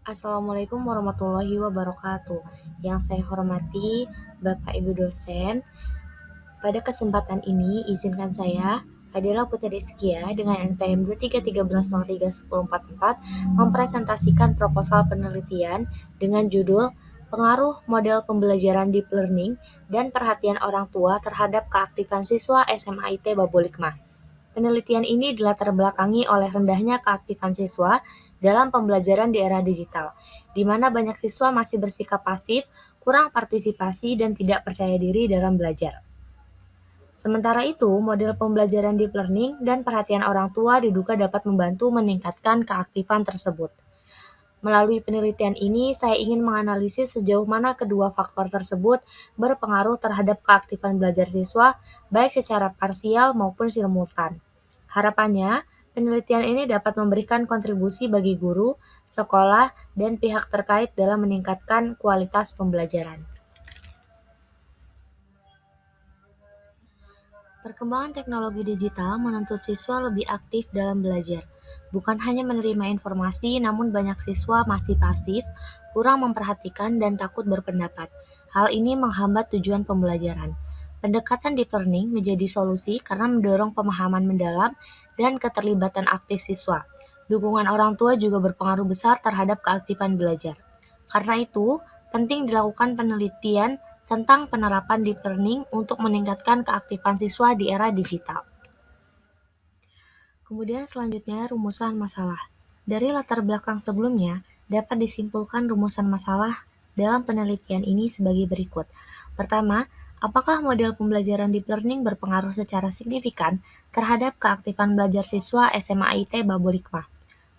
Assalamualaikum warahmatullahi wabarakatuh. Yang saya hormati Bapak Ibu dosen, pada kesempatan ini izinkan saya, Adela Putri Rizkia dengan NPM 23311031044 mempresentasikan proposal penelitian dengan judul Pengaruh Model Pembelajaran Deep Learning dan Perhatian Orang Tua Terhadap Keaktifan Siswa SMAIT Babulikma. Penelitian ini dilatar belakangi oleh rendahnya keaktifan siswa dalam pembelajaran di era digital, di mana banyak siswa masih bersikap pasif, kurang partisipasi, dan tidak percaya diri dalam belajar. Sementara itu, model pembelajaran deep learning dan perhatian orang tua diduga dapat membantu meningkatkan keaktifan tersebut. Melalui penelitian ini, saya ingin menganalisis sejauh mana kedua faktor tersebut berpengaruh terhadap keaktifan belajar siswa, baik secara parsial maupun simultan. Harapannya, penelitian ini dapat memberikan kontribusi bagi guru, sekolah, dan pihak terkait dalam meningkatkan kualitas pembelajaran. Perkembangan teknologi digital menuntut siswa lebih aktif dalam belajar. Bukan hanya menerima informasi, namun banyak siswa masih pasif, kurang memperhatikan, dan takut berpendapat. Hal ini menghambat tujuan pembelajaran. Pendekatan deep learning menjadi solusi karena mendorong pemahaman mendalam dan keterlibatan aktif siswa. Dukungan orang tua juga berpengaruh besar terhadap keaktifan belajar. Karena itu, penting dilakukan penelitian tentang penerapan deep learning untuk meningkatkan keaktifan siswa di era digital. Kemudian selanjutnya rumusan masalah. Dari latar belakang sebelumnya, dapat disimpulkan rumusan masalah dalam penelitian ini sebagai berikut. Pertama, apakah model pembelajaran deep learning berpengaruh secara signifikan terhadap keaktifan belajar siswa SMAIT Babulikma?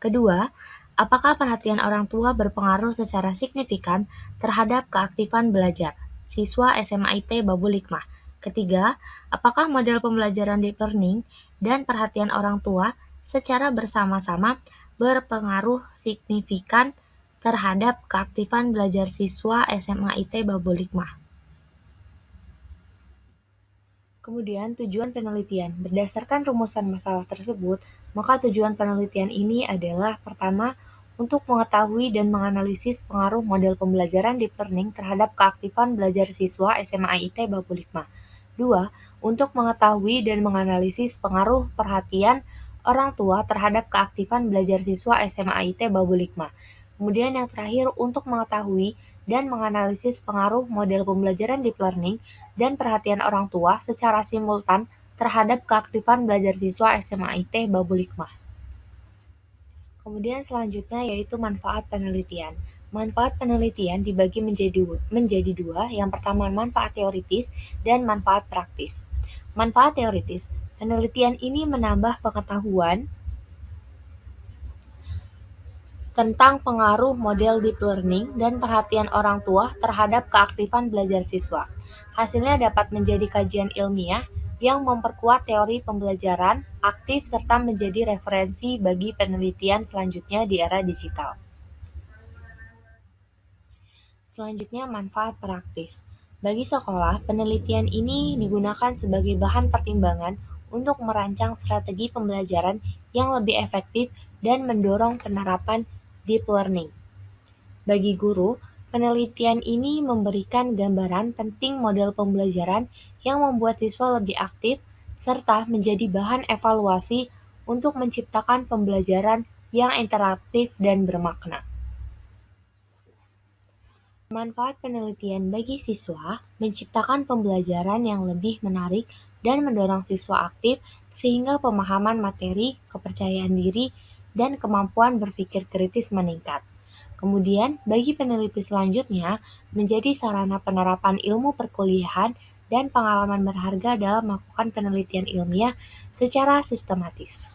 Kedua, apakah perhatian orang tua berpengaruh secara signifikan terhadap keaktifan belajar siswa SMAIT Babulikma? Ketiga, apakah model pembelajaran deep learning dan perhatian orang tua secara bersama-sama berpengaruh signifikan terhadap keaktifan belajar siswa SMAIT Babulikma? Kemudian tujuan penelitian. Berdasarkan rumusan masalah tersebut, maka tujuan penelitian ini adalah pertama, untuk mengetahui dan menganalisis pengaruh model pembelajaran deep learning terhadap keaktifan belajar siswa SMAIT Babulikma. Dua, untuk mengetahui dan menganalisis pengaruh perhatian orang tua terhadap keaktifan belajar siswa SMAIT Babulikma. Kemudian yang terakhir, untuk mengetahui dan menganalisis pengaruh model pembelajaran deep learning dan perhatian orang tua secara simultan terhadap keaktifan belajar siswa SMAIT Babulikma. Kemudian selanjutnya yaitu manfaat penelitian. Manfaat penelitian dibagi menjadi dua, yang pertama manfaat teoritis dan manfaat praktis. Manfaat teoritis, penelitian ini menambah pengetahuan tentang pengaruh model deep learning dan perhatian orang tua terhadap keaktifan belajar siswa. Hasilnya dapat menjadi kajian ilmiah yang memperkuat teori pembelajaran aktif serta menjadi referensi bagi penelitian selanjutnya di era digital. Selanjutnya, manfaat praktis. Bagi sekolah, penelitian ini digunakan sebagai bahan pertimbangan untuk merancang strategi pembelajaran yang lebih efektif dan mendorong penerapan deep learning. Bagi guru, penelitian ini memberikan gambaran penting model pembelajaran yang membuat siswa lebih aktif serta menjadi bahan evaluasi untuk menciptakan pembelajaran yang interaktif dan bermakna. Manfaat penelitian bagi siswa menciptakan pembelajaran yang lebih menarik dan mendorong siswa aktif sehingga pemahaman materi, kepercayaan diri, dan kemampuan berpikir kritis meningkat. Kemudian, bagi peneliti selanjutnya, menjadi sarana penerapan ilmu perkuliahan dan pengalaman berharga dalam melakukan penelitian ilmiah secara sistematis.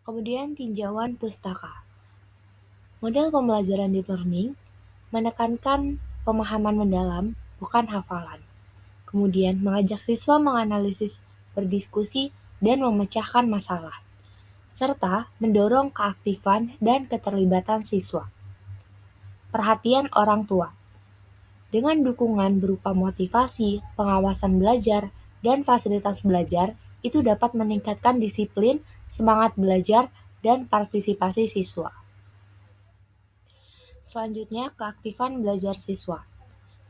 Kemudian, tinjauan pustaka. Model pembelajaran deep learning menekankan pemahaman mendalam, bukan hafalan. Kemudian, mengajak siswa menganalisis, berdiskusi, dan memecahkan masalah, serta mendorong keaktifan dan keterlibatan siswa. Perhatian orang tua. Dengan dukungan berupa motivasi, pengawasan belajar, dan fasilitas belajar, itu dapat meningkatkan disiplin, semangat belajar, dan partisipasi siswa. Selanjutnya, keaktifan belajar siswa.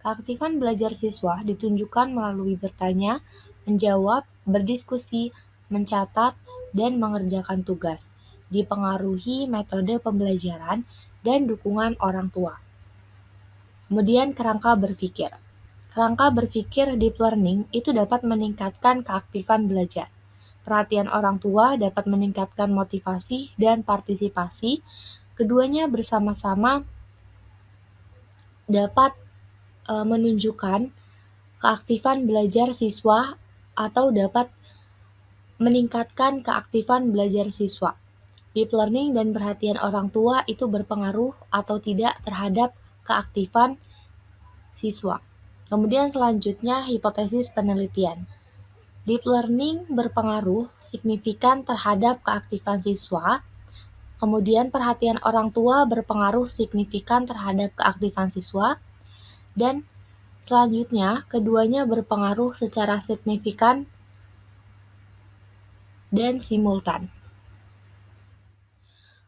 Keaktifan belajar siswa ditunjukkan melalui bertanya, menjawab, berdiskusi, mencatat, dan mengerjakan tugas. Dipengaruhi metode pembelajaran dan dukungan orang tua. Kemudian kerangka berpikir. Kerangka berpikir deep learning itu dapat meningkatkan keaktifan belajar. Perhatian orang tua dapat meningkatkan motivasi dan partisipasi. Keduanya bersama-sama dapat menunjukkan keaktifan belajar siswa atau dapat meningkatkan keaktifan belajar siswa. Deep learning dan perhatian orang tua itu berpengaruh atau tidak terhadap keaktifan siswa. Kemudian selanjutnya hipotesis penelitian. Deep learning berpengaruh signifikan terhadap keaktifan siswa. Kemudian perhatian orang tua berpengaruh signifikan terhadap keaktifan siswa. Dan selanjutnya keduanya berpengaruh secara signifikan dan simultan.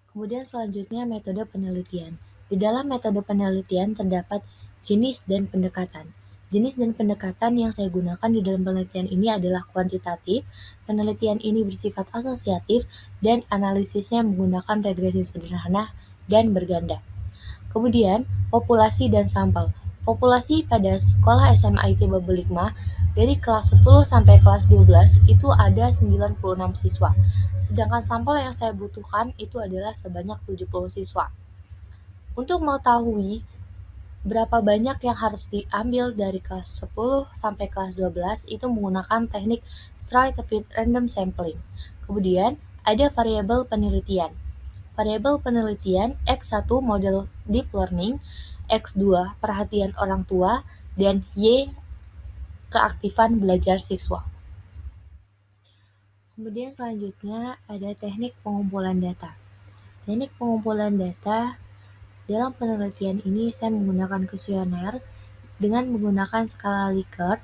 Kemudian selanjutnya metode penelitian. Di dalam metode penelitian terdapat jenis dan pendekatan. Jenis dan pendekatan yang saya gunakan di dalam penelitian ini adalah kuantitatif. Penelitian ini bersifat asosiatif dan analisisnya menggunakan regresi sederhana dan berganda. Kemudian, populasi dan sampel. Populasi pada sekolah SMA IT Babelikma dari kelas 10 sampai kelas 12 itu ada 96 siswa. Sedangkan sampel yang saya butuhkan itu adalah sebanyak 70 siswa. Untuk mengetahui berapa banyak yang harus diambil dari kelas 10 sampai kelas 12 itu menggunakan teknik scientific random sampling. Kemudian, ada variabel penelitian. Variabel penelitian X1 model deep learning, X2 perhatian orang tua, dan Y keaktifan belajar siswa. Kemudian selanjutnya ada teknik pengumpulan data. Teknik pengumpulan data dalam penelitian ini saya menggunakan kuesioner dengan menggunakan skala Likert,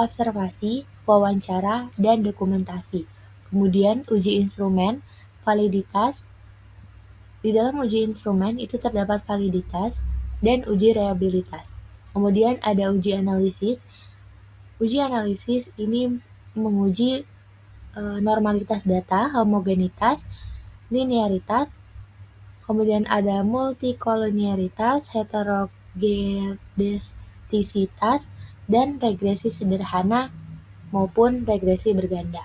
observasi, wawancara, dan dokumentasi. Kemudian uji instrumen, validitas. Di dalam uji instrumen itu terdapat validitas dan uji reliabilitas. Kemudian ada uji analisis. Uji analisis ini menguji normalitas data, homogenitas, linearitas. Kemudian ada multikoliniaritas, heterogenesitas, dan regresi sederhana maupun regresi berganda.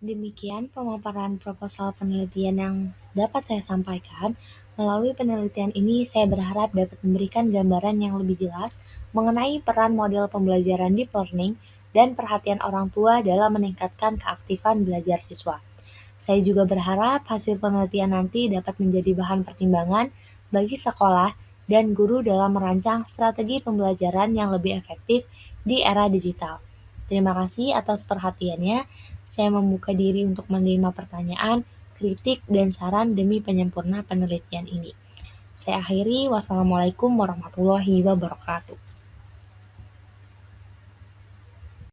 Demikian pemaparan proposal penelitian yang dapat saya sampaikan. Melalui penelitian ini, saya berharap dapat memberikan gambaran yang lebih jelas mengenai peran model pembelajaran deep learning dan perhatian orang tua dalam meningkatkan keaktifan belajar siswa. Saya juga berharap hasil penelitian nanti dapat menjadi bahan pertimbangan bagi sekolah dan guru dalam merancang strategi pembelajaran yang lebih efektif di era digital. Terima kasih atas perhatiannya. Saya membuka diri untuk menerima pertanyaan, kritik, dan saran demi penyempurna penelitian ini. Saya akhiri, wassalamualaikum warahmatullahi wabarakatuh.